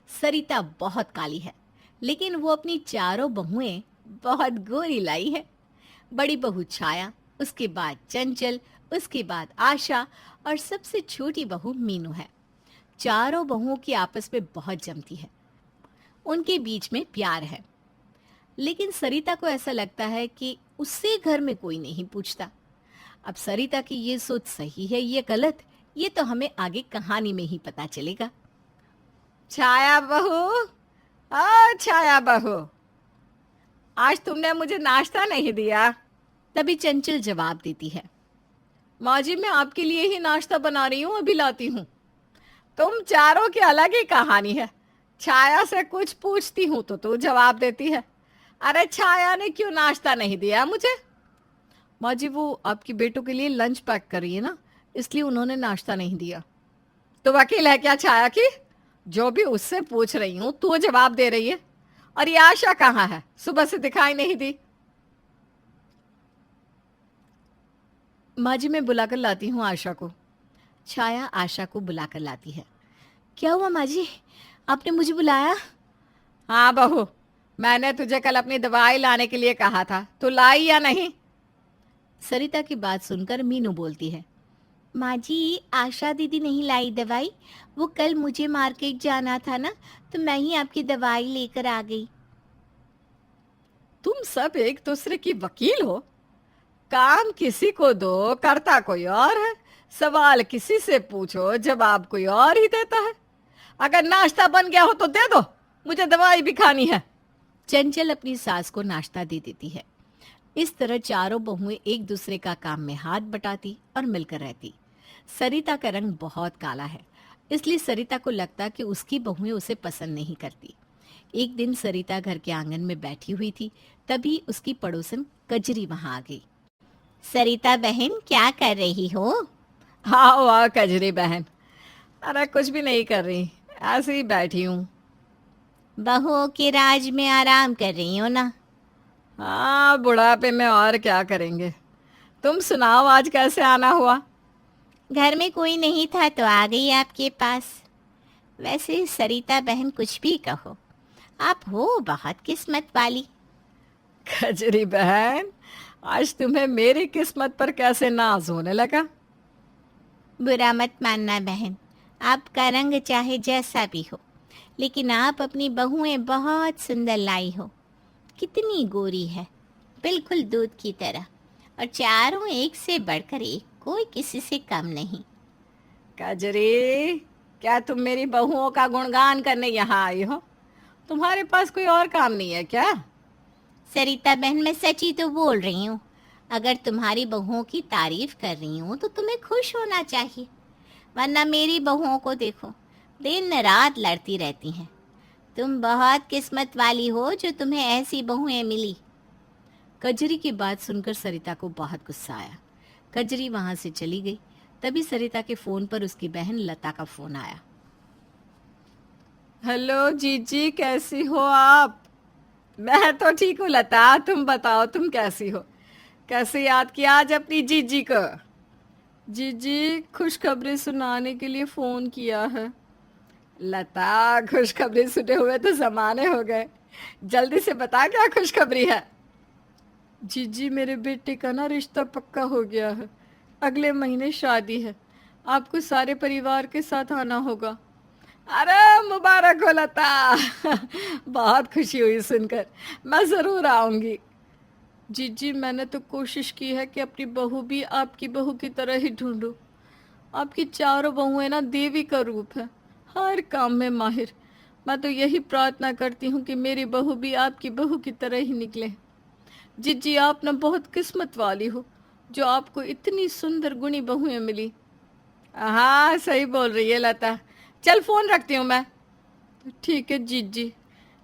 सरिता बहुत काली है, लेकिन वो अपनी चारों बहुएं बहुत गोरी लाई है। बड़ी बहू छाया, उसके बाद चंचल, उसके बाद आशा और सबसे छोटी बहू मीनू है। चारों बहुओं की आपस में बहुत जमती है, उनके बीच में प्यार है। लेकिन सरिता को ऐसा लगता है कि उससे घर में कोई नहीं पूछता। अब सरिता की ये सोच सही है ये गलत, ये तो हमें आगे कहानी में ही पता चलेगा। छाया बहू, छाया बहू, आज तुमने मुझे नाश्ता नहीं दिया। तभी चंचल जवाब देती है, माँ जी मैं आपके लिए ही नाश्ता बना रही हूँ, अभी लाती हूँ। तुम चारों की अलग ही कहानी है। छाया से कुछ पूछती हूँ तो तू जवाब देती है। अरे छाया ने क्यों नाश्ता नहीं दिया मुझे? माँ जी वो आपकी बेटों के लिए लंच पैक कर रही है ना, इसलिए उन्होंने नाश्ता नहीं दिया। तो वकील है क्या छाया की? जो भी उससे पूछ रही हूँ तू जवाब दे रही है। और ये आशा कहाँ है, सुबह से दिखाई नहीं दी। माँ जी मैं बुलाकर लाती हूँ आशा को। छाया आशा को बुलाकर लाती है। क्या हुआ माँ जी, आपने मुझे बुलाया? हाँ बहू, मैंने तुझे कल अपनी दवाई लाने के लिए कहा था, तू लाई या नहीं? सरिता की बात सुनकर मीनू बोलती है, माँ जी आशा दीदी नहीं लाई दवाई, वो कल मुझे मार्केट जाना था ना, तो मैं ही आपकी दवाई लेकर आ गई। तुम सब एक दूसरे की वकील हो? काम किसी को दो, करता कोई और है। सवाल किसी से पूछो, जवाब कोई और ही देता है। अगर नाश्ता बन गया हो तो दे दो, मुझे दवाई भी खानी है। चंचल अपनी सास को नाश्ता दे देती है। इस तरह चारों बहुएं एक दूसरे का काम में हाथ बटाती और मिलकर रहती। सरिता का रंग बहुत काला है, इसलिए सरिता को लगता कि उसकी बहुएं उसे पसंद नहीं करती। एक दिन सरिता घर के आंगन में बैठी हुई थी, तभी उसकी पड़ोसन कजरी वहां आ गई। सरिता बहन क्या कर रही हो? हाँ वाह कजरी बहन, अरे कुछ भी नहीं कर रही, ऐसे ही बैठी हूँ। बहुओं के राज में आराम कर रही हो ना? हाँ बुढ़ापे में और क्या करेंगे। तुम सुनाओ आज कैसे आना हुआ? घर में कोई नहीं था तो आ गई आपके पास। वैसे सरिता बहन कुछ भी कहो, आप हो बहुत किस्मत वाली। खजरी बहन, आज तुम्हें मेरी किस्मत पर कैसे नाज होने लगा? बुरा मत मानना बहन, आपका रंग चाहे जैसा भी हो, लेकिन आप अपनी बहुएं बहुत सुंदर लाई हो। कितनी गोरी है, बिल्कुल दूध की तरह, और चारों एक से बढ़कर एक, कोई किसी से कम नहीं। कजरी, क्या तुम मेरी बहुओं का गुणगान करने यहाँ आई हो? तुम्हारे पास कोई और काम नहीं है क्या? सरिता बहन मैं सच ही तो बोल रही हूँ। अगर तुम्हारी बहुओं की तारीफ कर रही हूँ तो तुम्हें खुश होना चाहिए, वरना मेरी बहुओं को देखो, दिन रात लड़ती रहती हैं। तुम बहुत किस्मत वाली हो जो तुम्हें ऐसी बहुएं मिली। कजरी की बात सुनकर सरिता को बहुत गुस्सा आया। कजरी वहां से चली गई। तभी सरिता के फोन पर उसकी बहन लता का फोन आया। हेलो जीजी, कैसी हो आप? मैं तो ठीक हूँ लता, तुम बताओ तुम कैसी हो? कैसे याद किया आज अपनी जीजी को? जीजी खुशखबरी सुनाने के लिए फोन किया है। लता खुशखबरी सुने हुए तो जमाने हो गए, जल्दी से बता क्या खुशखबरी है? जीजी मेरे बेटे का ना रिश्ता पक्का हो गया है, अगले महीने शादी है, आपको सारे परिवार के साथ आना होगा। अरे मुबारक हो लता बहुत खुशी हुई सुनकर, मैं ज़रूर आऊँगी। जीजी मैंने तो कोशिश की है कि अपनी बहू भी आपकी बहू की तरह ही ढूंढूं। आपकी चारों बहुएं ना देवी का रूप है, हर काम में माहिर। मैं तो यही प्रार्थना करती हूँ कि मेरी बहू भी आपकी बहू की तरह ही निकले। जीजी आप ना बहुत किस्मत वाली हो जो आपको इतनी सुंदर गुणी बहुएं मिली। हाँ सही बोल रही है लता, चल फोन रखती हूँ मैं। ठीक है जीजी,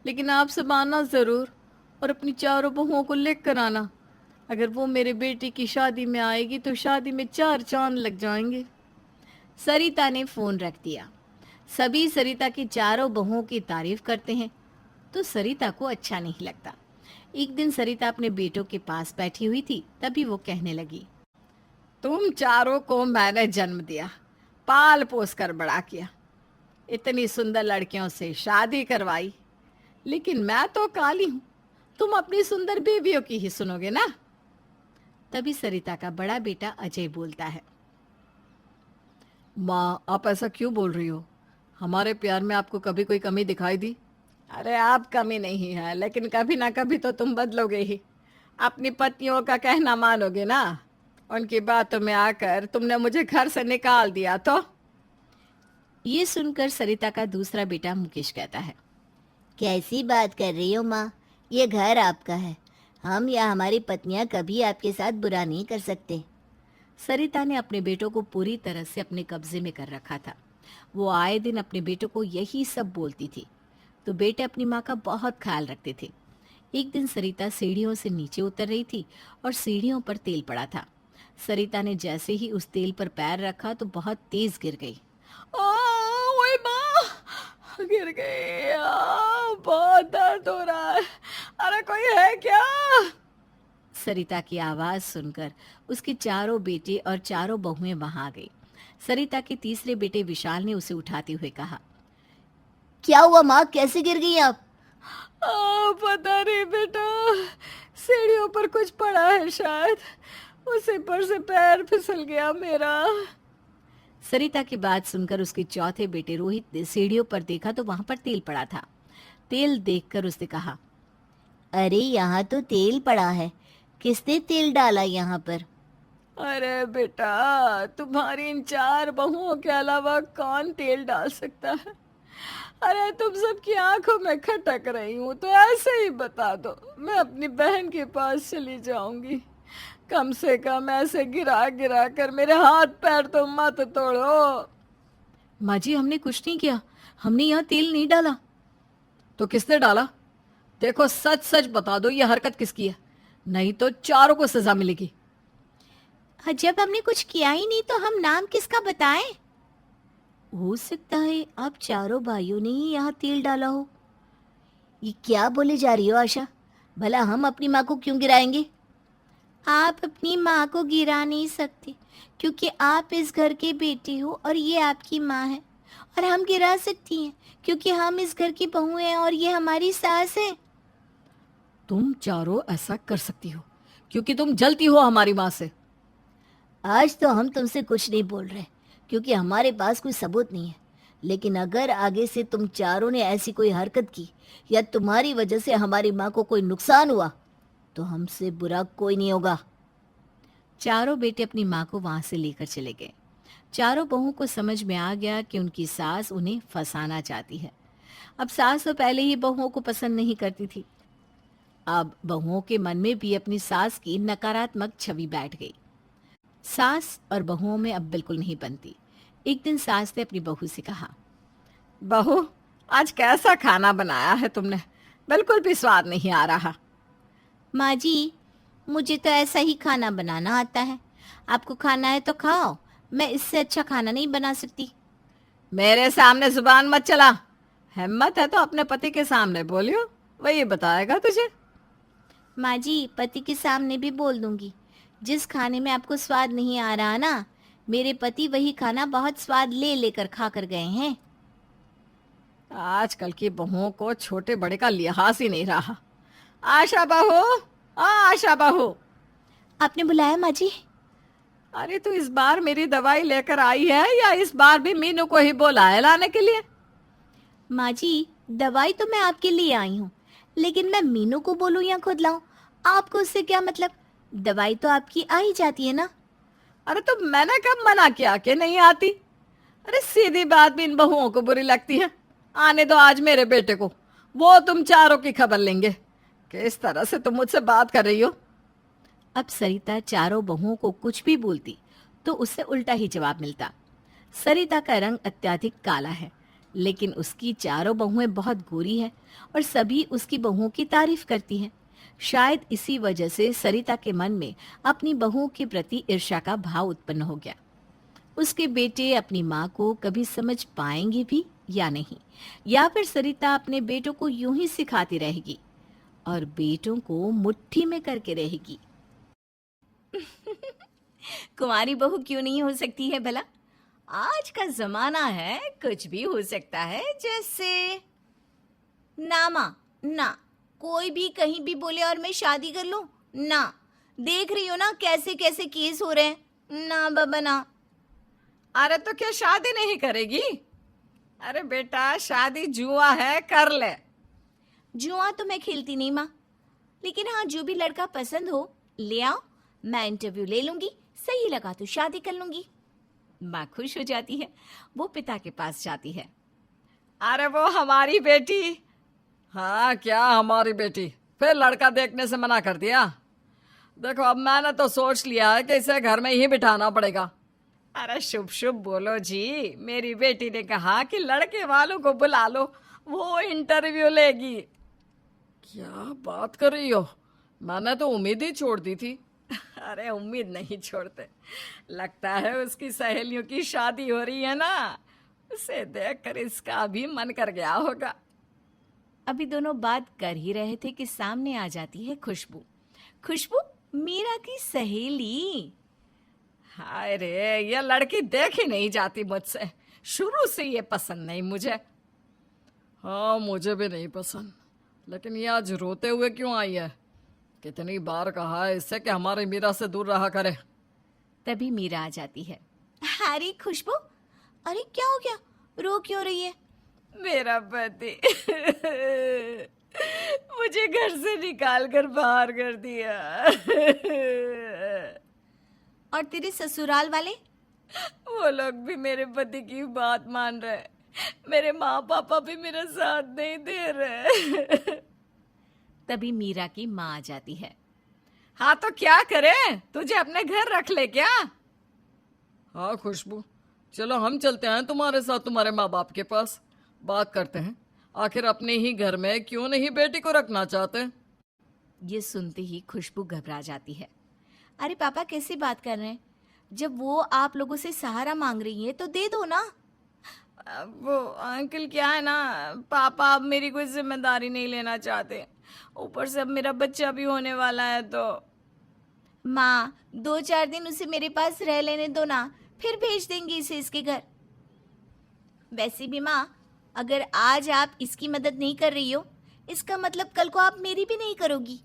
लेकिन आप सब आना ज़रूर, और अपनी चारों बहुओं को लेकर आना। अगर वो मेरे बेटे की शादी में आएगी तो शादी में चार चांद लग जाएंगे। सरिता ने फोन रख दिया। सभी सरिता की चारों बहुओं की तारीफ करते हैं तो सरिता को अच्छा नहीं लगता। एक दिन सरिता अपने बेटों के पास बैठी हुई थी, तभी वो कहने लगी, तुम चारों को मैंने जन्म दिया, पाल पोस कर बड़ा किया, इतनी सुंदर लड़कियों से शादी करवाई, लेकिन मैं तो काली हूं, तुम अपनी सुंदर बीवियों की ही सुनोगे ना। तभी सरिता का बड़ा बेटा अजय बोलता है, माँ आप ऐसा क्यों बोल रही हो? हमारे प्यार में आपको कभी कोई कमी दिखाई दी? अरे आप कमी नहीं है, लेकिन कभी ना कभी तो तुम बदलोगे ही, अपनी पत्नियों का कहना मानोगे ना। उनकी बातों में आकर तुमने मुझे घर से निकाल दिया तो। ये सुनकर सरिता का दूसरा बेटा मुकेश कहता है, कैसी बात कर रही हो माँ? ये घर आपका है। हम या हमारी पत्नियां कभी आपके साथ बुरा नहीं कर सकते। सरिता ने अपने बेटों को पूरी तरह से अपने कब्जे में कर रखा था। वो आए दिन अपने बेटों को यही सब बोलती थी, तो बेटे अपनी माँ का बहुत ख्याल रखते थे। एक दिन सरिता सीढ़ियों से नीचे उतर रही थी और सीढ़ियों पर तेल पड़ा था। सरिता ने जैसे ही उस तेल पर पैर रखा तो बहुत तेज गिर गई। ओए माँ, गिर गई, बहुत दर्द हो रहा है, अरे कोई है क्या? सरिता की आवाज सुनकर उसके चारों बेटे और चारों बहुएं वहां आ गई। सरिता के तीसरे बेटे विशाल ने उसे उठाते हुए कहा, क्या हुआ माँ, कैसे गिर गई आप? पता नहीं बेटा, सीढ़ियों पर कुछ पड़ा है शायद, उसी पर से पैर फिसल गया मेरा। सरिता की बात सुनकर उसके चौथे बेटे रोहित ने सीढ़ियों पर देखा तो वहां पर तेल पड़ा था। तेल देखकर उसने कहा, अरे यहाँ तो तेल पड़ा है, किसने तेल डाला यहाँ पर? अरे बेटा, तुम्हारी इन चार बहुओं के अलावा कौन तेल डाल सकता है? अरे तुम सबकी आंखों में खटक रही हूँ तो ऐसे ही बता दो, मैं अपनी बहन के पास चली जाऊंगी। कम से कम ऐसे गिरा गिरा कर मेरे हाथ पैर तो मत तोड़ो। माँ जी, हमने कुछ नहीं किया, हमने यहाँ तेल नहीं डाला। तो किसने डाला? देखो सच सच बता दो, ये हरकत किसकी है, नहीं तो चारों को सजा मिलेगी। जब हमने कुछ किया ही नहीं तो हम नाम किसका बताएं? हो सकता है आप चारों भाइयों ने ही यहाँ तेल डाला हो। ये क्या बोले जा रही हो आशा? भला हम अपनी माँ को क्यों गिराएंगे? आप अपनी माँ को गिरा नहीं सकते, क्योंकि आप इस घर के बेटे हो और ये आपकी माँ है। और हम गिरा सकती हैं क्योंकि हम इस घर की बहू हैं और ये हमारी सास है। तुम चारों ऐसा कर सकती हो क्योंकि तुम जलती हो हमारी माँ से। आज तो हम तुमसे कुछ नहीं बोल रहे क्योंकि हमारे पास कोई सबूत नहीं है, लेकिन अगर आगे से तुम चारों ने ऐसी कोई हरकत की या तुम्हारी वजह से हमारी माँ को कोई नुकसान हुआ तो हमसे बुरा कोई नहीं होगा। चारों बेटे अपनी माँ को वहां से लेकर चले गए। चारों बहुओं को समझ में आ गया कि उनकी सास उन्हें फंसाना चाहती है। अब सास तो पहले ही बहुओं को पसंद नहीं करती थी, अब बहुओं के मन में भी अपनी सास की नकारात्मक छवि बैठ गई। सास और बहुओं में अब बिल्कुल नहीं बनती। एक दिन सास ने अपनी बहू से कहा, बहू आज कैसा खाना बनाया है तुमने, बिल्कुल भी स्वाद नहीं आ रहा। माँ जी, मुझे तो ऐसा ही खाना बनाना आता है, आपको खाना है तो खाओ, मैं इससे अच्छा खाना नहीं बना सकती। मेरे सामने जुबान मत चला, हिम्मत है तो अपने पति के सामने बोलियो, वही बताएगा तुझे। माँ जी, पति के सामने भी बोल दूंगी, जिस खाने में आपको स्वाद नहीं आ रहा ना, मेरे पति वही खाना बहुत स्वाद ले लेकर खा कर गए हैं। आजकल की बहुओं को छोटे बड़े का लिहाज ही नहीं रहा। आशा बहू, आशा बहू। आपने बुलाया माँ जी? अरे तू इस बार मेरी दवाई लेकर आई है या इस बार भी मीनू को ही बोला है लाने के लिए? माँ जी, दवाई तो मैं आपके लिए आई हूँ, लेकिन मैं मीनू को बोलूँ या खुद लाऊं, आपको उससे क्या मतलब? दवाई तो आपकी आ ही जाती है ना। अरे तो मैंने कब मना किया कि नहीं आती? अरे सीधी बात भी इन बहुओं को बुरी लगती है। आने दो आज मेरे बेटे को, वो तुम चारों की खबर लेंगे। किस तरह से तुम मुझसे बात कर रही हो? अब सरिता चारों बहुओं को कुछ भी बोलती तो उससे उल्टा ही जवाब मिलता। सरिता का रंग अत्यधिक काला है, लेकिन उसकी चारों बहुएं बहुत गोरी है और सभी उसकी बहुओं की तारीफ करती हैं। शायद इसी वजह से सरिता के मन में अपनी बहुओं के प्रति ईर्ष्या का भाव उत्पन्न हो गया। उसके बेटे अपनी माँ को कभी समझ पाएंगे भी या नहीं, या फिर सरिता अपने बेटों को यूं ही सिखाती रहेगी और बेटों को मुट्ठी में करके रहेगी। कुंवारी बहू क्यों नहीं हो सकती है भला? आज का जमाना है, कुछ भी हो सकता है। जैसे ना माँ, ना, कोई भी कहीं भी बोले और मैं शादी कर लूं, ना। देख रही हो ना कैसे कैसे केस हो रहे हैं, ना बाबा ना। अरे तो क्या शादी नहीं करेगी? अरे बेटा, शादी जुआ है, कर ले। जुआ तो मैं खेलती नहीं माँ, लेकिन हाँ, जो भी लड़का पसंद हो ले आओ, मैं इंटरव्यू ले लूंगी, सही लगा तो शादी कर लूंगी। माँ खुश हो जाती है, वो पिता के पास जाती है। अरे वो हमारी बेटी। हाँ, क्या हमारी बेटी? फिर लड़का देखने से मना कर दिया? देखो, अब मैंने तो सोच लिया है कि इसे घर में ही बिठाना पड़ेगा। अरे शुभ शुभ बोलो जी। मेरी बेटी ने कहा कि लड़के वालों को बुला लो, वो इंटरव्यू लेगी। क्या बात कर रही हो? मैंने तो उम्मीद ही छोड़ दी थी। अरे उम्मीद नहीं छोड़ते। लगता है उसकी सहेलियों की शादी हो रही है ना, उसे देखकर इसका भी मन कर गया होगा। अभी दोनों बात कर ही रहे थे कि सामने आ जाती है खुशबू। खुशबू मीरा की सहेली। हाय रे, ये लड़की देख ही नहीं जाती मुझसे। शुरू से ये पसंद नहीं मुझे। हाँ, मुझे भी नहीं पसंद। लेकिन ये आज रोते हुए क्यों आई है? कितनी बार कहा है इससे कि हमारी मीरा से दूर रहा करे। तभी मीरा आ जाती है। अरे खुशबू, अरे क्या हो गया, रो क्यों रही है? मेरा पति मुझे घर से निकाल कर बाहर कर दिया। और तेरे ससुराल वाले? वो लोग भी मेरे पति की बात मान रहे। मेरे माँ पापा भी मेरा साथ नहीं दे रहे। तभी मीरा की माँ आ जाती है। हाँ तो क्या करे, तुझे अपने घर रख ले क्या? हाँ खुशबू, चलो हम चलते हैं तुम्हारे साथ तुम्हारे माँ बाप के पास, बात करते हैं। आखिर अपने ही घर में क्यों नहीं बेटी को रखना चाहते? ये सुनते ही खुशबू घबरा जाती है। अरे पापा कैसी बात कर रहे हैं? जब वो आप लोगों से सहारा मांग रही है तो दे दो ना। वो अंकल, क्या है ना, पापा अब मेरी कोई जिम्मेदारी नहीं लेना चाहते। ऊपर से अब मेरा बच्चा भी होने वाला है तो। माँ 2-4 दिन उसे मेरे पास रह लेने दो ना, फिर भेज देंगे इसे इसके घर। वैसे भी माँ, अगर आज आप इसकी मदद नहीं कर रही हो, इसका मतलब कल को आप मेरी भी नहीं करोगी।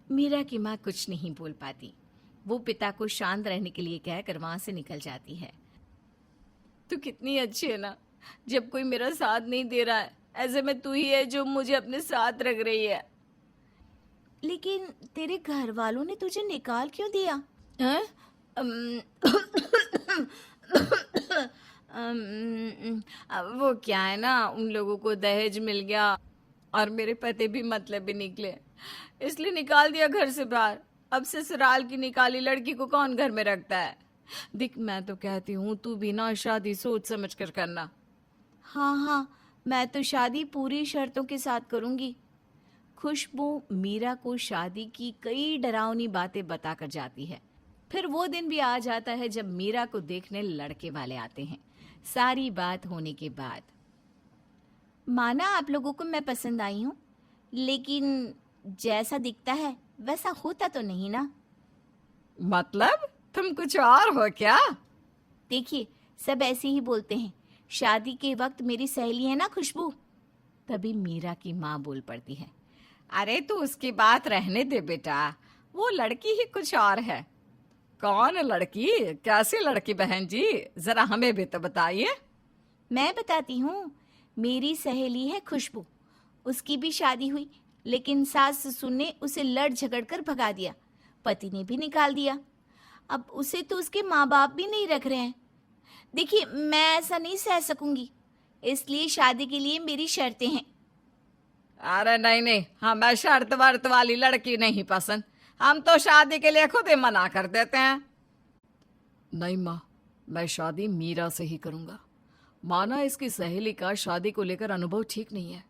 मीरा की माँ कुछ नहीं बोल पाती। वो पिता को शांत रहने के लिए कहकर वहां से निकल जाती है। तू कितनी अच्छी है ना, जब कोई मेरा साथ नहीं दे रहा है, ऐसे में तू ही है जो मुझे अपने साथ रख रही है। लेकिन तेरे घर वालों ने तुझे निकाल क्यों दिया? हैं? वो क्या है ना, उन लोगों को दहेज मिल गया और मेरे पति भी मतलबी निकले, इसलिए निकाल दिया घर से बाहर। अब ससुराल की निकाली लड़की को कौन घर में रखता है? देख, मैं तो कहती हूँ तू भी ना शादी सोच समझ कर करना। हाँ हाँ, मैं तो शादी पूरी शर्तों के साथ करूंगी। खुशबू मीरा को शादी की कई डरावनी बातें बताकर जाती है। फिर वो दिन भी आ जाता है जब मीरा को देखने लड़के वाले आते हैं। सारी बात होने के बाद, माना आप लोगों को मैं पसंद आई हूँ, लेकिन जैसा दिखता है वैसा होता तो नहीं ना। मतलब तुम कुछ और हो क्या? देखिए, सब ऐसे ही बोलते हैं। शादी के वक्त मेरी सहेली है ना खुशबू। तभी मीरा की माँ बोल पड़ती है। अरे तू उसकी बात रहने दे बेटा, वो लड़की ही कुछ और है। कौन लड़की? कैसी लड़की बहन जी, जरा हमें भी तो बताइए। मैं बताती हूँ। मेरी सहेली है खुशबू। उसकी भी शादी हुई, लेकिन सास ससुर ने उसे लड़ झगड़ कर भगा दिया। पति ने भी निकाल दिया। अब उसे तो उसके माँ बाप भी नहीं रख रहे हैं। देखिए, मैं ऐसा नहीं सह सकूंगी, इसलिए शादी के लिए मेरी शर्तें हैं। अरे नहीं नहीं, हमें शर्त वर्त वाली लड़की नहीं पसंद। हम तो शादी के लिए खुद ही मना कर देते हैं। नहीं माँ, मैं शादी मीरा से ही करूंगा। माना इसकी सहेली का शादी को लेकर अनुभव ठीक नहीं है,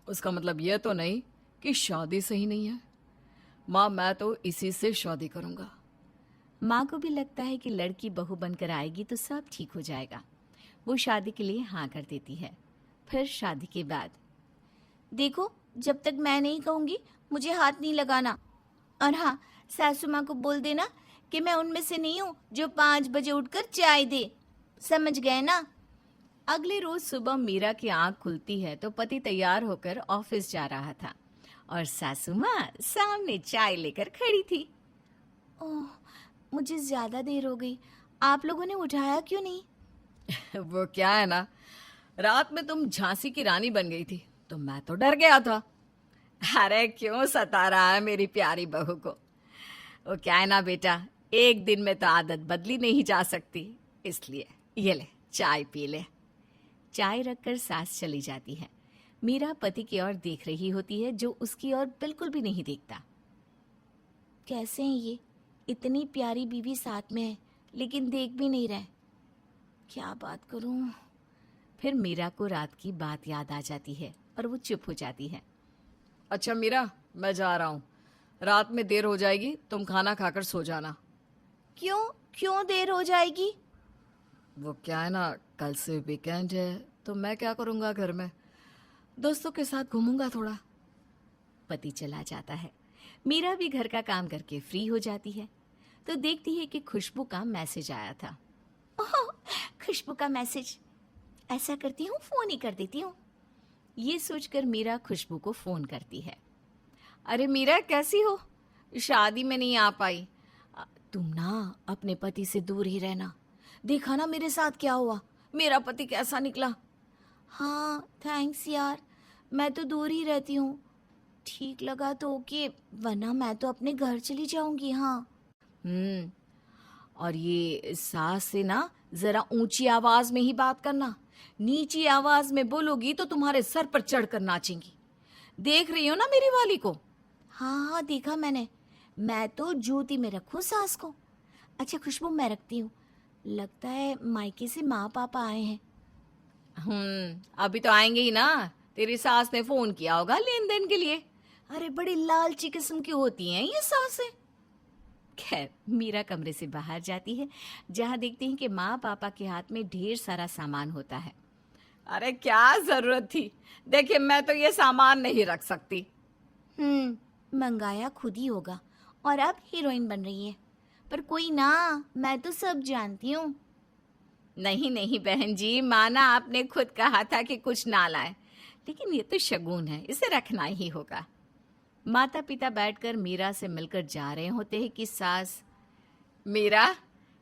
उसका मतलब यह तो नहीं कि शादी सही नहीं है। माँ, मैं तो इसी से शादी करूंगा। माँ को भी लगता है कि लड़की बहू बनकर आएगी तो सब ठीक हो जाएगा। वो शादी के लिए हाँ कर देती है। फिर शादी के बाद, देखो, जब तक मैं नहीं कहूँगी मुझे हाथ नहीं लगाना। और हाँ, सासू माँ को बोल देना कि मैं उनमें से नहीं हूँ जो 5 बजे उठकर चाय दे। समझ गए ना? अगले रोज सुबह मीरा की आंख खुलती है तो पति तैयार होकर ऑफिस जा रहा था और सासू माँ सामने चाय लेकर खड़ी थी। ओह, मुझे ज्यादा देर हो गई, आप लोगों ने उठाया क्यों नहीं? वो क्या है ना, रात में तुम झांसी की रानी बन गई थी तो मैं तो डर गया था। अरे क्यों सता रहा है मेरी प्यारी बहू को। वो क्या है ना बेटा, एक दिन में तो आदत बदली नहीं जा सकती, इसलिए ये ले चाय पी ले। चाय रखकर सास चली जाती है। मीरा पति की ओर देख रही होती है जो उसकी ओर बिल्कुल भी नहीं देखता। कैसे हैं ये, इतनी प्यारी बीवी साथ में है लेकिन देख भी नहीं रहे। क्या बात करूं? फिर मीरा को रात की बात याद आ जाती है और वो चुप हो जाती है। अच्छा मीरा, मैं जा रहा हूँ, रात में देर हो जाएगी, तुम खाना खाकर सो जाना। क्यों क्यों देर हो जाएगी? वो क्या है ना, कल से वीकेंड है तो मैं क्या करूँगा, घर में दोस्तों के साथ घूमूंगा थोड़ा। पति चला जाता है। मीरा भी घर का काम करके फ्री हो जाती है तो देखती है कि खुशबू का मैसेज आया था। ओह, खुशबू का मैसेज, ऐसा करती हूँ फोन ही कर देती हूँ। ये सोचकर मीरा खुशबू को फोन करती है। अरे मीरा कैसी हो, शादी में नहीं आ पाई। तुम ना अपने पति से दूर ही रहना, देखा ना मेरे साथ क्या हुआ, मेरा पति कैसा निकला। हाँ थैंक्स यार, मैं तो दूर ही रहती हूँ, ठीक लगा तो ओके, वरना मैं तो अपने घर चली जाऊंगी। हाँ। और ये सास से ना जरा ऊंची आवाज में ही बात करना, नीची आवाज में बोलोगी तो तुम्हारे सर पर चढ़कर नाचेंगी। देख रही हो ना मेरी वाली को। हाँ हाँ देखा मैंने, मैं तो जूती में रखूं सास को। अच्छा खुशबू मैं रखती हूँ, लगता है मायके से माँ पापा आए हैं। अभी तो आएंगे ही ना, तेरी सास ने फोन किया होगा लेन देन के लिए। अरे बड़ी लालची किस्म की होती हैं ये सासें। खैर मीरा कमरे से बाहर जाती है जहाँ देखती है कि माँ पापा के हाथ में ढेर सारा सामान होता है। अरे क्या जरूरत थी, देखिए मैं तो ये सामान नहीं रख सकती। मंगाया खुद ही होगा और अब हीरोइन बन रही है, पर कोई ना, मैं तो सब जानती हूँ। नहीं नहीं बहन जी, माना आपने खुद कहा था कि कुछ ना लाए, लेकिन ये तो शगुन है, इसे रखना ही होगा। माता पिता बैठकर मीरा से मिलकर जा रहे होते हैं कि सास, मीरा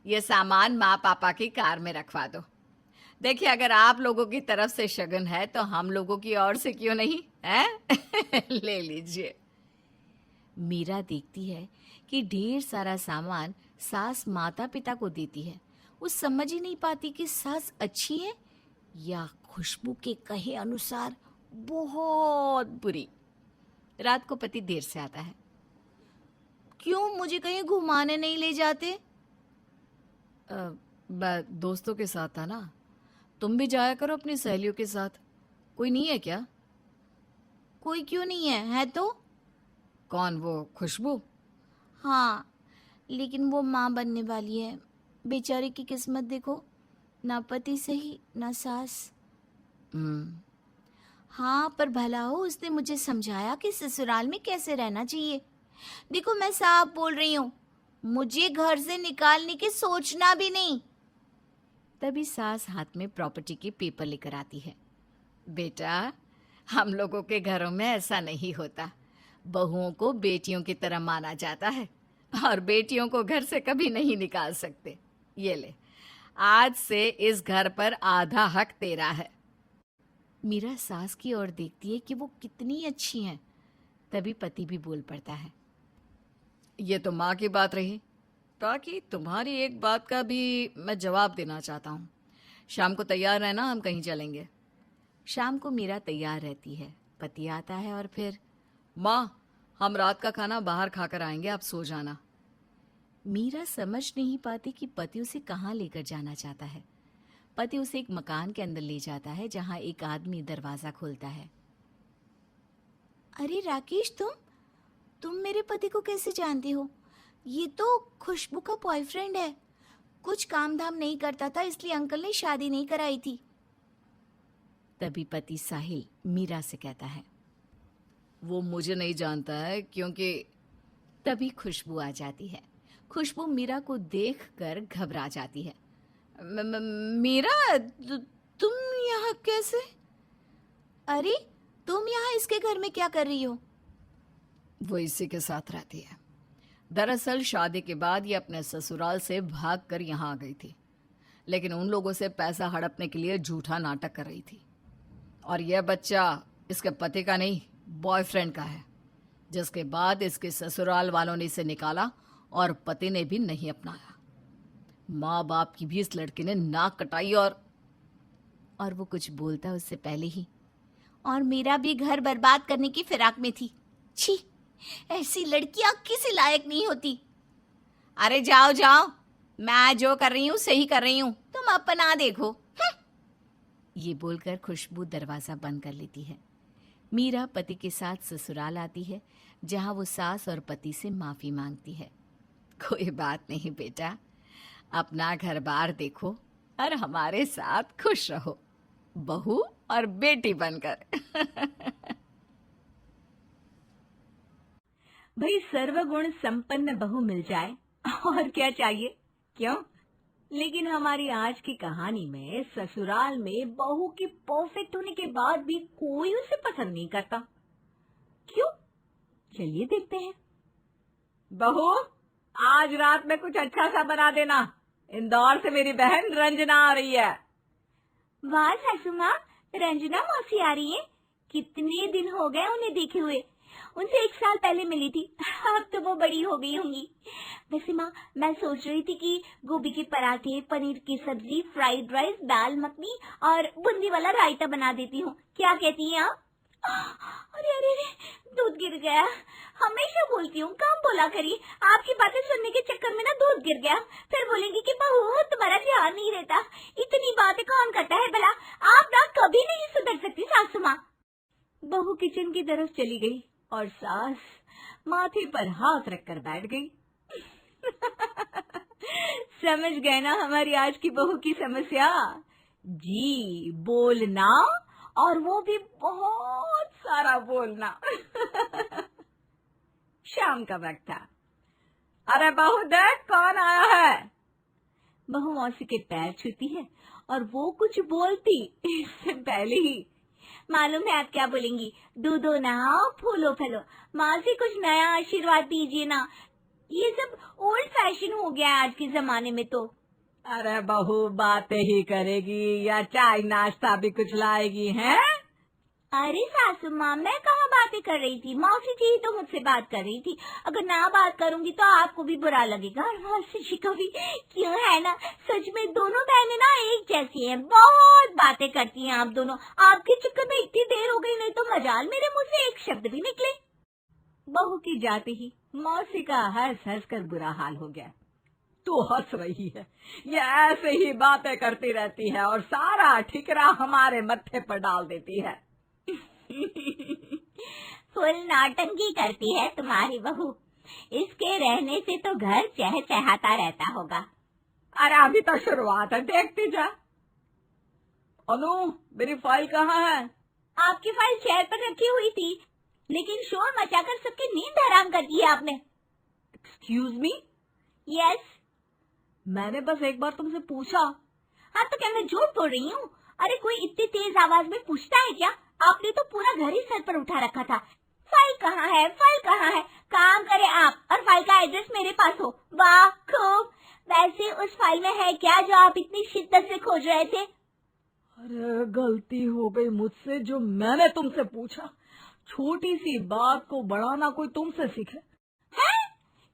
ये सामान माँ पापा की कार में रखवा दो। देखिए अगर आप लोगों की तरफ से शगुन है तो हम लोगों की ओर से क्यों नहीं है? ले लीजिए। मीरा देखती है कि ढेर सारा सामान सास माता पिता को देती है। वो समझ ही नहीं पाती कि सास अच्छी है या खुशबू के कहे अनुसार बहुत बुरी। रात को पति देर से आता है। क्यों मुझे कहीं घुमाने नहीं ले जाते? मैं दोस्तों के साथ था ना, तुम भी जाया करो अपनी सहेलियों के साथ। कोई नहीं है क्या? कोई क्यों नहीं है, है तो। कौन, वो खुशबू? हाँ लेकिन वो माँ बनने वाली है, बेचारी की किस्मत देखो, ना पति सही ना सास। हाँ पर भला हो उसने मुझे समझाया कि ससुराल में कैसे रहना चाहिए। देखो मैं साफ बोल रही हूँ, मुझे घर से निकालने की सोचना भी नहीं। तभी सास हाथ में प्रॉपर्टी के पेपर लेकर आती है। बेटा हम लोगों के घरों में ऐसा नहीं होता, बहुओं को बेटियों की तरह माना जाता है और बेटियों को घर से कभी नहीं निकाल सकते। ये ले, आज से इस घर पर आधा हक तेरा है। मीरा सास की ओर देखती है कि वो कितनी अच्छी हैं। तभी पति भी बोल पड़ता है। ये तो माँ की बात रही, बाकी तुम्हारी एक बात का भी मैं जवाब देना चाहता हूँ। शाम को तैयार रहना, हम कहीं चलेंगे। शाम को मीरा तैयार रहती है, पति आता है और फिर, माँ हम रात का खाना बाहर खाकर आएंगे, आप सो जाना। मीरा समझ नहीं पाती कि पति उसे कहाँ लेकर जाना चाहता है। पति उसे एक मकान के अंदर ले जाता है जहाँ एक आदमी दरवाजा खोलता है। अरे राकेश, तुम मेरे पति को कैसे जानती हो? ये तो खुशबू का बॉयफ्रेंड है। कुछ काम धाम नहीं करता था इसलिए अंकल ने शादी नहीं कराई थी। तभी पति साहिल मीरा से कहता है, वो मुझे नहीं जानता है क्योंकि। तभी खुशबू आ जाती है। खुशबू मीरा को देखकर घबरा जाती है। मीरा, तुम यहाँ कैसे? अरे, तुम यहाँ इसके घर में क्या कर रही हो? वो इसी के साथ रहती है। दरअसल शादी के बाद ये अपने ससुराल से भागकर यहाँ आ गई थी, लेकिन उन लोगों से पैसा हड़पने के लिए झूठा नाटक कर रही थी। और यह बच्चा इसके पति का नहीं, बॉयफ्रेंड का है, जिसके बाद इसके ससुराल वालों ने इसे निकाला और पति ने भी नहीं अपनाया। माँ बाप की भी इस लड़की ने नाक कटाई और वो कुछ बोलता उससे पहले ही और मीरा भी घर बर्बाद करने की फिराक में थी। छी, ऐसी लड़कियां किसी लायक नहीं होती। अरे जाओ जाओ, मैं जो कर रही हूँ सही कर रही हूँ, तुम अपना देखो। ये बोलकर खुशबू दरवाजा बंद कर लेती है। मीरा पति के साथ ससुराल आती है, जहाँ वो सास और पति से माफी मांगती है। कोई बात नहीं बेटा, अपना घर बार देखो और हमारे साथ खुश रहो, बहू और बेटी बनकर। भाई सर्वगुण संपन्न बहू मिल जाए और क्या चाहिए, क्यों? लेकिन हमारी आज की कहानी में ससुराल में बहू की परफेक्ट होने के बाद भी कोई उसे पसंद नहीं करता। क्यों? चलिए देखते हैं। बहू, आज रात में कुछ अच्छा सा बना देना। इंदौर से मेरी बहन रंजना आ रही है। वाह सासू माँ, रंजना मौसी आ रही है। कितने दिन हो गए उन्हें देखे हुए। उनसे 1 साल पहले मिली थी, अब तो वो बड़ी हो गई होंगी। वैसे माँ, मैं सोच रही थी कि गोभी के पराठे, पनीर की सब्जी, फ्राइड राइस, दाल मखनी और बूंदी वाला रायता बना देती हूँ। क्या कहती हैं आप? अरे अरे अरे, दूध गिर गया। हमेशा बोलती हूँ काम बोला करिए, आपकी बातें सुनने के चक्कर में ना दूध गिर गया। फिर बोलेंगी कि बहू तुम्हारा ध्यान नहीं रहता। इतनी बातें कौन करता है भला? आप ना कभी नहीं सुधर सकती सासू माँ। बहू किचन की तरफ चली गई और सास माथे पर हाथ रखकर बैठ गई। समझ गए ना हमारी आज की बहू की समस्या? जी, बोलना, और वो भी बहुत सारा बोलना। शाम का वक्त था। अरे बहू देख कौन आया है। बहू मौसी के पैर छूती है और वो कुछ बोलती इससे पहले ही मालूम है आप क्या बोलेंगी? दूधो नहाओ, फूलो फलो। मौसी कुछ नया आशीर्वाद दीजिए ना। ये सब ओल्ड फैशन हो गया है आज के जमाने में तो। अरे बहू बातें ही करेगी या चाय नाश्ता भी कुछ लाएगी हैं? अरे सासू माँ, मैं कहाँ बातें कर रही थी, मौसी जी ही तो मुझसे बात कर रही थी। अगर ना बात करूंगी तो आपको भी बुरा लगेगा और मौसी जी को भी। क्यों है ना, सच में दोनों बहनें ना एक जैसी हैं, बहुत बातें करती हैं आप दोनों। आपके चक्कर में इतनी देर हो गई, नहीं तो मजाल मेरे मुंह से एक शब्द भी निकले। बहू की जाते ही मौसी का हंस हंस कर बुरा हाल हो गया। तू हंस रही है, ये ऐसे ही बातें करती रहती है और सारा ठिकरा हमारे मत्थे पर डाल देती है। फुल नौटंकी करती है तुम्हारी बहू। इसके रहने से तो घर चहचहाता रहता होगा। अरे अभी तो शुरुआत है, देखती जा। अनु, मेरी फाइल कहाँ है? आपकी फाइल चेयर पर रखी हुई थी, लेकिन शोर मचाकर सबकी नींद हराम कर दी आपने। Excuse me? यस। मैंने बस एक बार तुमसे पूछा। हाँ तो क्या मैं झूठ बोल रही हूँ? अरे कोई इतनी तेज आवाज में पूछता है क्या? आपने तो पूरा घर ही सर पर उठा रखा था। फाइल कहाँ है, फाइल कहाँ है? काम करे आप और फाइल का एड्रेस मेरे पास हो। वाह खूब। वैसे उस फाइल में है क्या जो आप इतनी शिद्दत से खोज रहे थे? अरे गलती हो गई मुझसे, जो मैंने तुमसे पूछा। छोटी सी बात को बढ़ाना कोई तुमसे सीखे?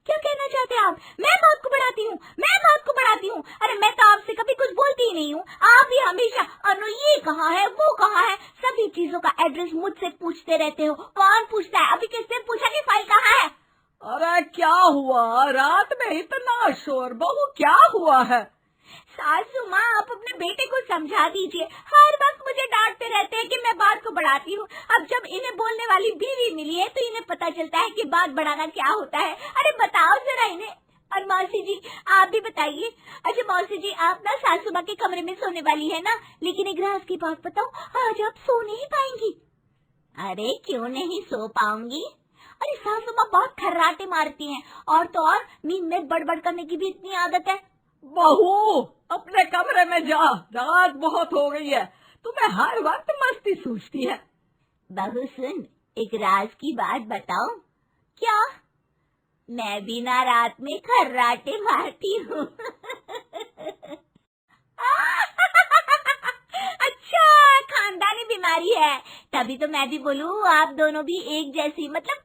क्या कहना चाहते हैं आप? मैं बात को बढ़ाती हूँ, मैं बात को बढ़ाती हूँ? अरे मैं तो आपसे कभी कुछ बोलती ही नहीं हूँ। आप भी हमेशा अनु ये कहाँ है, वो कहाँ है, सभी चीजों का एड्रेस मुझसे पूछते रहते हो। कौन पूछता है? अभी किसने पूछा कि फाइल कहाँ है? अरे क्या हुआ, रात में इतना शोर? बहू क्या हुआ है? सासू माँ, आप अपने बेटे को समझा दीजिए। हर वक्त मुझे डांटते रहते हैं कि मैं बात को बढ़ाती हूँ। अब जब इन्हें बोलने वाली बीवी मिली है तो इन्हें पता चलता है कि बात बढ़ाना क्या होता है। अरे बताओ जरा इन्हें। और मौसी जी आप भी बताइए। अच्छा मौसी जी, आप ना सासू माँ के कमरे में सोने वाली है ना, लेकिन एक राज की बात बताओ, आज आप सो नहीं पाएंगी। अरे क्यों नहीं सो पाऊंगी? अरे सासू माँ बहुत खर्राटे मारती हैं, और तो और नींद में बड़बड़ करने की भी इतनी आदत है। बहू अपने कमरे में जा, रात बहुत हो गई है। तुम्हें हर वक्त मस्ती सूझती है। बहू सुन, एक राज की बात बताऊं? क्या? मैं भी ना रात में खर्राटे मारती हूँ। अच्छा, खानदानी बीमारी है। तभी तो मैं भी बोलूं आप दोनों भी एक जैसी, मतलब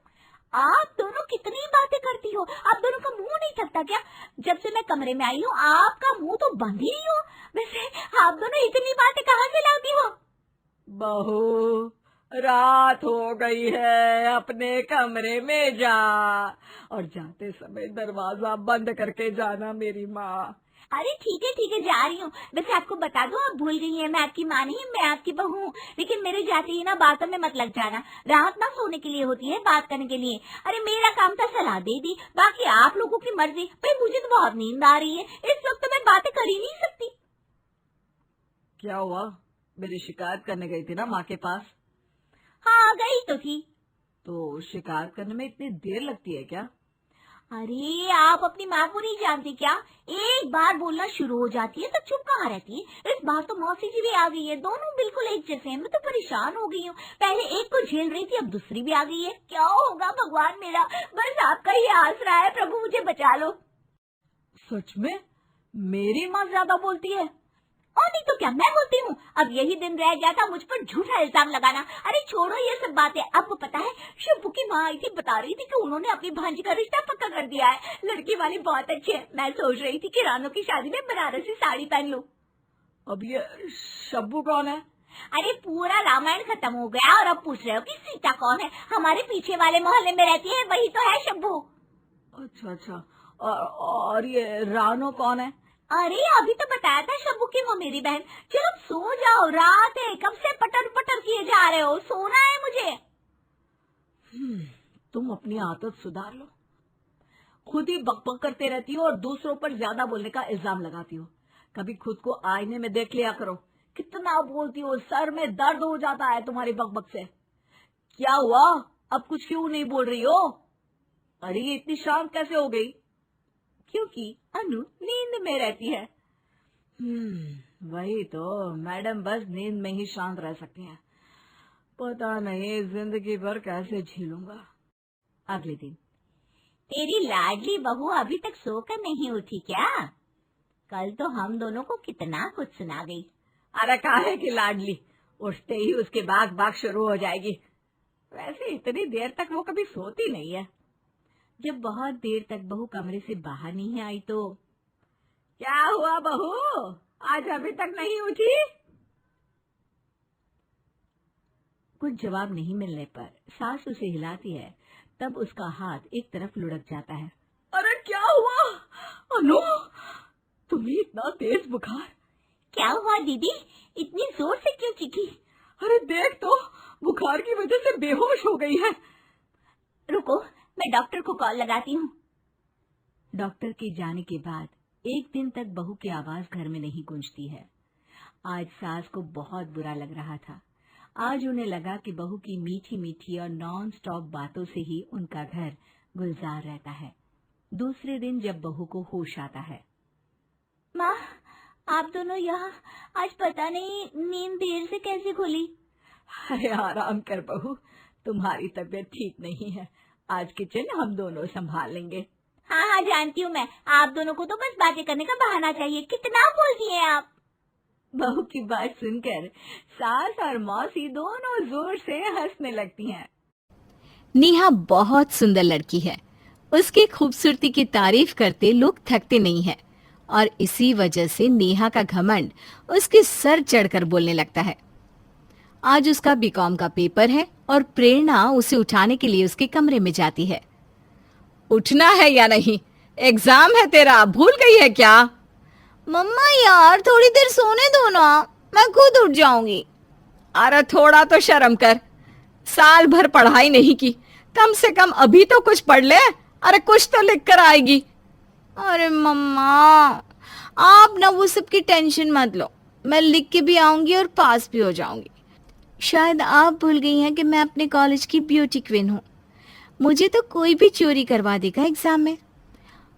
आप दोनों कितनी बातें करती हो। आप दोनों का मुंह नहीं थकता क्या? जब से मैं कमरे में आई हूँ आपका मुंह तो बंद ही नहीं हो। वैसे आप दोनों इतनी बातें कहाँ से लाती हो? बहू, रात हो गई है, अपने कमरे में जा, और जाते समय दरवाजा बंद करके जाना मेरी माँ। अरे ठीक है जा रही हूँ। वैसे आपको बता दूं, आप भूल गई हैं, मैं आपकी माँ नहीं, मैं आपकी बहू हूँ। लेकिन मेरे जाते ही ना बातों में मत लग जाना। रात ना सोने के लिए होती है, बात करने के लिए। अरे मेरा काम था सलाह दे दी, बाकी आप लोगों की मर्जी। भाई मुझे तो बहुत नींद आ रही है, इस वक्त तो मैं बातें कर ही नहीं सकती। क्या हुआ? मेरी शिकायत करने गई थी ना माँ के पास? हाँ गई तो थी। तो शिकायत करने में इतनी देर लगती है क्या? अरे आप अपनी माँ को नहीं जानते क्या? एक बार बोलना शुरू हो जाती है तो चुप कहाँ रहती है। इस बार तो मौसी जी भी आ गई है, दोनों बिल्कुल एक जैसे हैं। मैं तो परेशान हो गई हूँ। पहले एक को झेल रही थी, अब दूसरी भी आ गई है। क्या होगा भगवान मेरा, बस आपका ही आसरा है। प्रभु मुझे बचा लो। सच में मेरी माँ ज्यादा बोलती है? और नहीं तो क्या, मैं बोलती हूँ। अब यही दिन रह गया था मुझ पर झूठा इल्जाम लगाना। अरे छोड़ो ये सब बातें। आपको पता है शिबू की माँ आई थी, बता रही थी कि उन्होंने अपनी भांजी का रिश्ता पक्का कर दिया है। लड़की वाली बहुत अच्छी है। मैं सोच रही थी कि रानो की शादी में बनारसी साड़ी पहन लूं। अब ये शब्बू कौन है? अरे पूरा रामायण खत्म हो गया और अब पूछ रहे हो कि सीता कौन है? हमारे पीछे वाले मोहल्ले में रहती है, वही तो है शब्बू। अच्छा, और ये रानो कौन है? अरे अभी तो बताया था शब्बू की वो मेरी बहन। चलो सो जाओ, रात है, कब से पटर पटर किए जा रहे हो? सोना है मुझे। तुम अपनी आदत सुधार लो। खुद ही बकबक करते रहती हो और दूसरों पर ज्यादा बोलने का इल्जाम लगाती हो। कभी खुद को आईने में देख लिया करो। कितना बोलती हो, सर में दर्द हो जाता है तुम्हारी बकबक से। क्या हुआ? अब कुछ क्यों नहीं बोल रही हो? अरे ये इतनी शांत कैसे हो गई? क्योंकि अनु नींद में रहती है। वही तो, मैडम बस नींद में ही शांत रह सकती हैं। पता नहीं जिंदगी भर कैसे झेलूंगा। अगले दिन। तेरी लाडली बहू अभी तक सोकर नहीं उठी क्या? कल तो हम दोनों को कितना कुछ सुना गई। अरे काहे की लाडली, उठते ही उसके बाग बाग शुरू हो जाएगी। वैसे इतनी देर तक वो कभी सोती नहीं है। जब बहुत देर तक बहू कमरे से बाहर नहीं आई तो क्या हुआ बहू, आज अभी तक नहीं उठी? कुछ जवाब नहीं मिलने पर सास उसे हिलाती है, तब उसका हाथ एक तरफ लुढ़क जाता है। अरे क्या हुआ अनु, तुम्हें इतना तेज बुखार? क्या हुआ दीदी, इतनी जोर से क्यों चीखी? अरे देख तो, बुखार की वजह से बेहोश हो गई है। रुको मैं डॉक्टर को कॉल लगाती हूँ। डॉक्टर के जाने के बाद एक दिन तक बहू की आवाज घर में नहीं गूंजती है। आज सास को बहुत बुरा लग रहा था। आज उन्हें लगा कि बहू की मीठी मीठी और नॉन स्टॉप बातों से ही उनका घर गुलजार रहता है। दूसरे दिन जब बहू को होश आता है, माँ आप दोनों यहाँ, आज पता नहीं नींद देर से कैसे खुली। अरे आराम कर बहू, तुम्हारी तबीयत ठीक नहीं है। आज किचन हम दोनों संभाल लेंगे। हाँ जानती हूँ मैं, आप दोनों को तो बस बातें करने का बहाना चाहिए। कितना बोलती हैं आप। बहू की बात सुनकर सास और मौसी दोनों जोर से हंसने लगती हैं। नेहा बहुत सुंदर लड़की है। उसकी खूबसूरती की तारीफ करते लोग थकते नहीं हैं और इसी वजह से नेहा का घमंड उसके सर चढ़कर बोलने लगता है। आज उसका बीकॉम का पेपर है और प्रेरणा उसे उठाने के लिए उसके कमरे में जाती है। उठना है या नहीं? एग्जाम है तेरा, भूल गई है क्या? मम्मा यार थोड़ी देर सोने दो ना, मैं खुद उठ जाऊंगी। अरे थोड़ा तो शर्म कर, साल भर पढ़ाई नहीं की, कम से कम अभी तो कुछ पढ़ ले। अरे कुछ तो लिख कर आएगी। अरे मम्मा आप ना वो सब की टेंशन मत लो, मैं लिख के भी आऊंगी और पास भी हो जाऊंगी। शायद आप भूल गई हैं कि मैं अपने कॉलेज की ब्यूटी क्वीन हूँ। मुझे तो कोई भी चोरी करवा देगा एग्जाम में।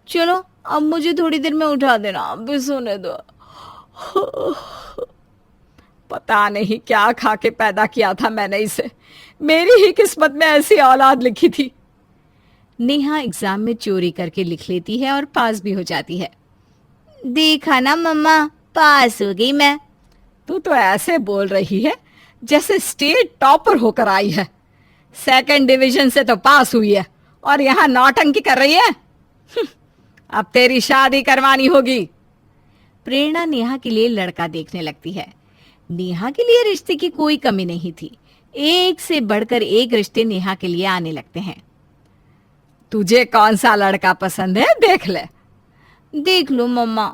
चलो अब मुझे थोड़ी देर में उठा देना, अब भी सोने दो। पता नहीं क्या खा के पैदा किया था मैंने इसे, मेरी ही किस्मत में ऐसी औलाद लिखी थी। नेहा एग्जाम में चोरी करके लिख लेती है और पास भी हो जाती है। देखा ना मम्मा, पास हो गई मैं। तू तो ऐसे बोल रही है जैसे स्टेट टॉपर होकर आई है। सेकंड डिवीजन से तो पास हुई है और यहाँ नौटंकी कर रही है। अब तेरी शादी करवानी होगी। प्रेरणा नेहा के लिए लड़का देखने लगती है। नेहा के लिए रिश्ते की कोई कमी नहीं थी। एक से बढ़कर एक रिश्ते नेहा के लिए आने लगते हैं। तुझे कौन सा लड़का पसंद है, देख ले। देख लो मम्मा,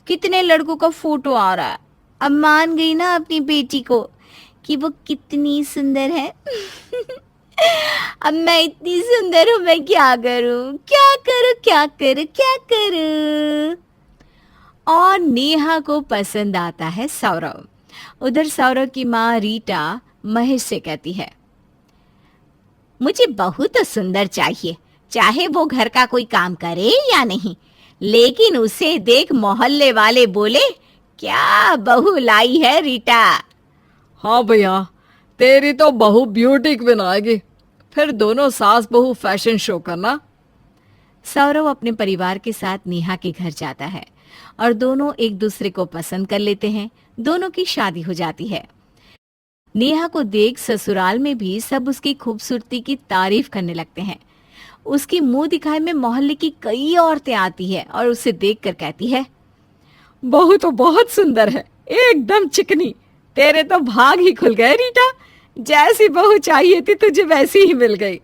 कितने लड़कों का फोटो आ रहा है। अब मान गई ना अपनी बेटी को कि वो कितनी सुंदर है। अब मैं इतनी सुंदर हूँ, मैं क्या करूँ, क्या करूँ, क्या करूँ, क्या करूँ। और नेहा को पसंद आता है सौरव। उधर सौरव की माँ रीटा महेश से कहती है, मुझे बहू तो सुंदर चाहिए, चाहे वो घर का कोई काम करे या नहीं, लेकिन उसे देख मोहल्ले वाले बोले, क्या बहू लाई है रीटा। हाँ भैया, तेरी तो बहू ब्यूटी क्वीन आएगी, फिर दोनों सास बहू फैशन शो करना। सौरव अपने परिवार के साथ नेहा के घर जाता है और दोनों एक दूसरे को पसंद कर लेते हैं। दोनों की शादी हो जाती है। नेहा को देख ससुराल में भी सब उसकी खूबसूरती की तारीफ करने लगते हैं। उसकी मुंह दिखाई में मोहल्ले की कई औरतें आती है और उसे देखकर कहती है, बहू तो बहुत सुंदर है, एकदम चिकनी। तेरे तो भाग ही खुल गए रीटा, जैसी बहू चाहिए थी तुझे वैसी ही मिल गई।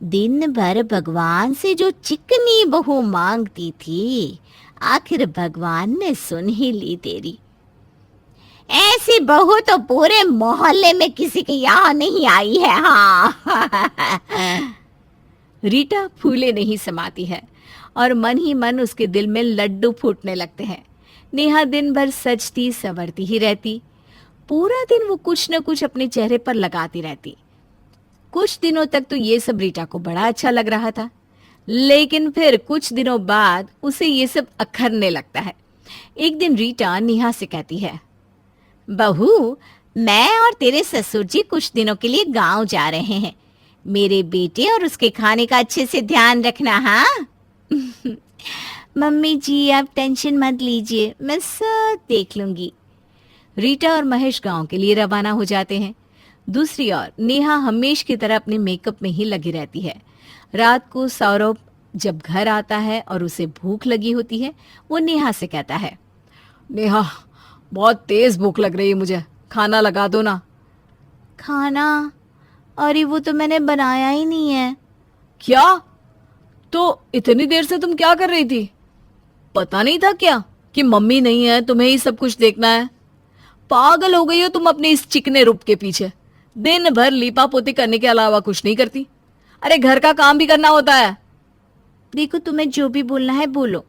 दिन भर भगवान से जो चिकनी बहू मांगती थी, आखिर भगवान ने सुन ही ली तेरी। ऐसी बहू तो पूरे मोहल्ले में किसी के यहाँ नहीं आई है। हाँ। रीटा फूले नहीं समाती है और मन ही मन उसके दिल में लड्डू फूटने लगते हैं। नेहा दिन भर सजती संवरती ही रहती। पूरा दिन वो कुछ न कुछ अपने चेहरे पर लगाती रहती। कुछ दिनों तक तो ये सब रीटा को बड़ा अच्छा लग रहा था, लेकिन फिर कुछ दिनों बाद उसे ये सब अखरने लगता है। एक दिन रीटा नेहा से कहती है, बहू, मैं और तेरे ससुर जी कुछ दिनों के लिए गांव जा रहे हैं। मेरे बेटे और उसके खाने का अच्छे से ध्यान रखना। हाँ। मम्मी जी, आप टेंशन मत लीजिए, मैं सब देख लूंगी। रीटा और महेश गांव के लिए रवाना हो जाते हैं। दूसरी ओर नेहा हमेश की तरह अपने मेकअप में ही लगी रहती है। रात को सौरभ जब घर आता है और उसे भूख लगी होती है, वो नेहा से कहता है, नेहा, बहुत तेज भूख लग रही है मुझे, खाना लगा दो ना। खाना? अरे वो तो मैंने बनाया ही नहीं है। क्या? तो इतनी देर से तुम क्या कर रही थी? पता नहीं था क्या कि मम्मी नहीं है, तुम्हें ही सब कुछ देखना है? पागल हो गई हो तुम अपने इस चिकने रूप के पीछे। दिन भर लीपा पोती करने के अलावा कुछ नहीं करती। अरे घर का काम भी करना होता है। देखो, तुम्हें जो भी बोलना है बोलो,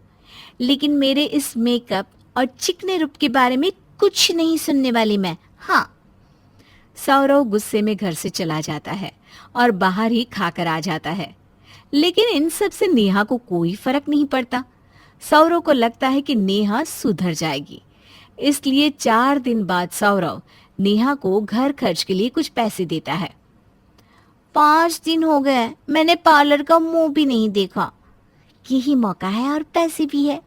लेकिन मेरे इस मेकअप और चिकने रूप के बारे में कुछ नहीं सुनने वाली मैं। हाँ। सौरव गुस्से में घर से चला जाता है और बाहर ही खाकर आ जाता है, लेकिन इन सब से नेहा को कोई फर्क नहीं पड़ता। सौरव को लगता है कि नेहा सुधर जाएगी, इसलिए 4 दिन बाद सौरव नेहा को घर खर्च के लिए कुछ पैसे देता है। 5 दिन हो गए, मैंने पार्लर का मुंह भी नहीं देखा। यही मौका है और पैसे भी है,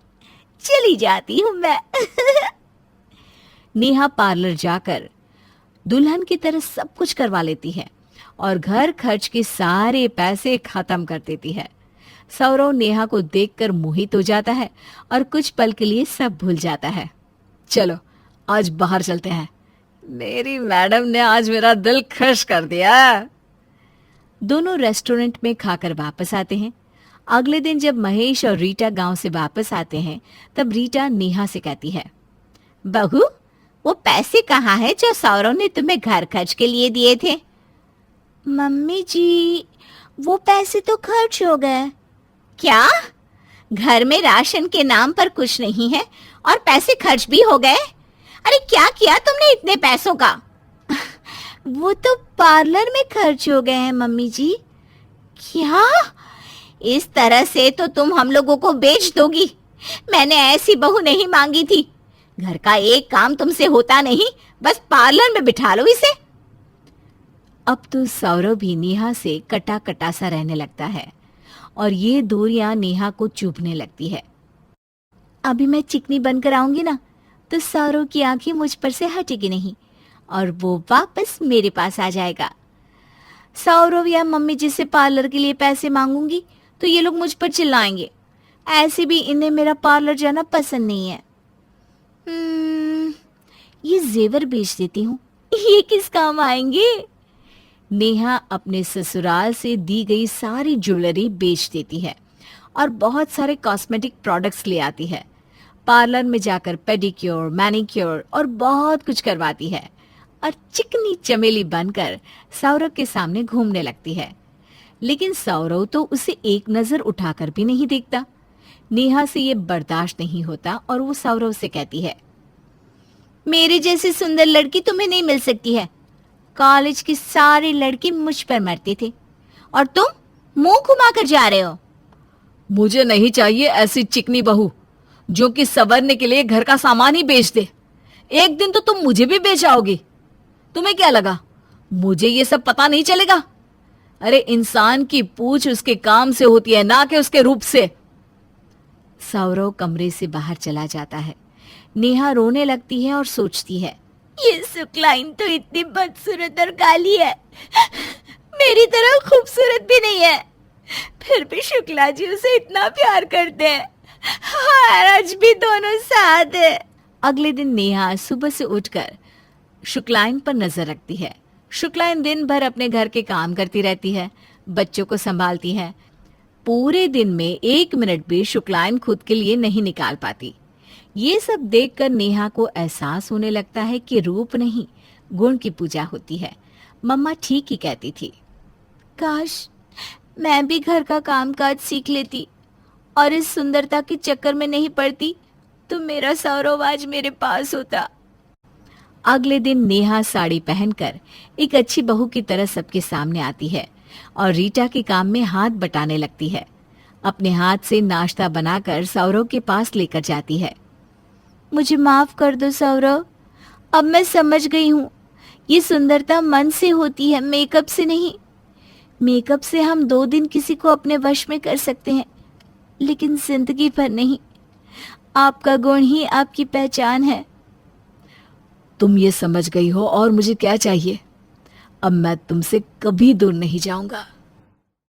चली जाती हूँ मैं। नेहा पार्लर जाकर दुल्हन की तरह सब कुछ करवा लेती है और घर खर्च के सारे पैसे खत्म कर देती है। सौरव नेहा को देखकर मोहित हो जाता है और कुछ पल के लिए सब भूल जाता है। चलो आज बाहर चलते हैं, मेरी मैडम ने आज मेरा दिल खुश कर दिया। दोनों रेस्टोरेंट में खाकर वापस आते हैं। अगले दिन जब महेश और रीटा गांव से वापस आते हैं, तब रीटा नेहा से कहती है, बहू, वो पैसे कहाँ है जो सौरव ने तुम्हें घर खर्च के लिए दिए थे? मम्मी जी, वो पैसे तो खर्च हो गए। क्या? घर में राशन के नाम पर कुछ नहीं है और पैसे खर्च भी हो गए? अरे क्या किया तुमने इतने पैसों का? वो तो पार्लर में खर्च हो गए हैं मम्मी जी। क्या? इस तरह से तो तुम हम लोगों को बेच दोगी। मैंने ऐसी बहू नहीं मांगी थी। घर का एक काम तुमसे होता नहीं, बस पार्लर में बिठा लो इसे। अब तो सौरव भी नेहा से कटा कटा सा रहने लगता है और ये दूरियां नेहा को चुभने लगती है। अभी मैं चिकनी बनकर आऊंगी ना तो सौरव की आंखें मुझ पर से हटेगी नहीं और वो वापस मेरे पास आ जाएगा। सौरव या मम्मी जी से पार्लर के लिए पैसे मांगूंगी तो ये लोग मुझ पर चिल्लाएंगे। ऐसे भी इन्हें मेरा पार्लर जाना पसंद नहीं है। ये जेवर बेच देती हूँ, ये किस काम आएंगे। नेहा अपने ससुराल से दी गई सारी ज्वेलरी बेच देती है और बहुत सारे कॉस्मेटिक प्रोडक्ट्स ले आती है। पार्लर में जाकर पेडिक्योर, मैनिक्योर और बहुत कुछ करवाती है और चिकनी चमेली बनकर सौरव के सामने घूमने लगती है। लेकिन सौरव तो उसे एक नजर उठाकर भी नहीं देखता। नेहा से ये बर्दाश्त नहीं होता और वो सौरव से कहती है, मेरे जैसी सुंदर लड़की तुम्हें नहीं मिल सकती है। कॉलेज की सारी लड़की मुझ पर मरते थे और तुम मुंह घुमाकर जा रहे हो। मुझे नहीं चाहिए ऐसी चिकनी बहू जो कि संवरने के लिए घर का सामान ही बेच दे। एक दिन तो तुम मुझे भी बेच आओगी। तुम्हें क्या लगा मुझे ये सब पता नहीं चलेगा? अरे इंसान की पूछ उसके काम से होती है, ना कि उसके रूप से। सौरव कमरे से बाहर चला जाता है। नेहा रोने लगती है और सोचती है, ये शुक्लाइन तो इतनी बदसूरत और काली है, मेरी तरह खूबसूरत भी नहीं है, फिर भी शुक्ला जी उसे इतना प्यार करते हैं। आज भी दोनों साथ है। अगले दिन नेहा सुबह से उठकर शुक्लाइन पर नजर रखती है। शुक्लाइन दिन भर अपने घर के काम करती रहती है, बच्चों को संभालती है। पूरे दिन में 1 मिनट भी शुक्लाइन खुद के लिए नहीं निकाल पाती। ये सब देखकर नेहा को एहसास होने लगता है कि रूप नहीं, गुण की पूजा होती है। मम्मा ठीक ही कहती थी। काश मैं भी घर का कामकाज सीख लेती और इस सुंदरता के चक्कर में नहीं पड़ती तो मेरा सौरव आज मेरे पास होता। अगले दिन नेहा साड़ी पहनकर एक अच्छी बहू की तरह सबके सामने आती है और रीटा के काम में हाथ बटाने लगती है। अपने हाथ से नाश्ता बनाकर सौरव के पास लेकर जाती है। मुझे माफ कर दो सौरव, अब मैं समझ गई हूँ ये सुंदरता मन से होती है, मेकअप से नहीं। मेकअप से हम 2 दिन किसी को अपने वश में कर सकते हैं, लेकिन जिंदगी भर नहीं। आपका गुण ही आपकी पहचान है। तुम ये समझ गई हो और मुझे क्या चाहिए? अब मैं तुमसे कभी दूर नहीं जाऊंगा।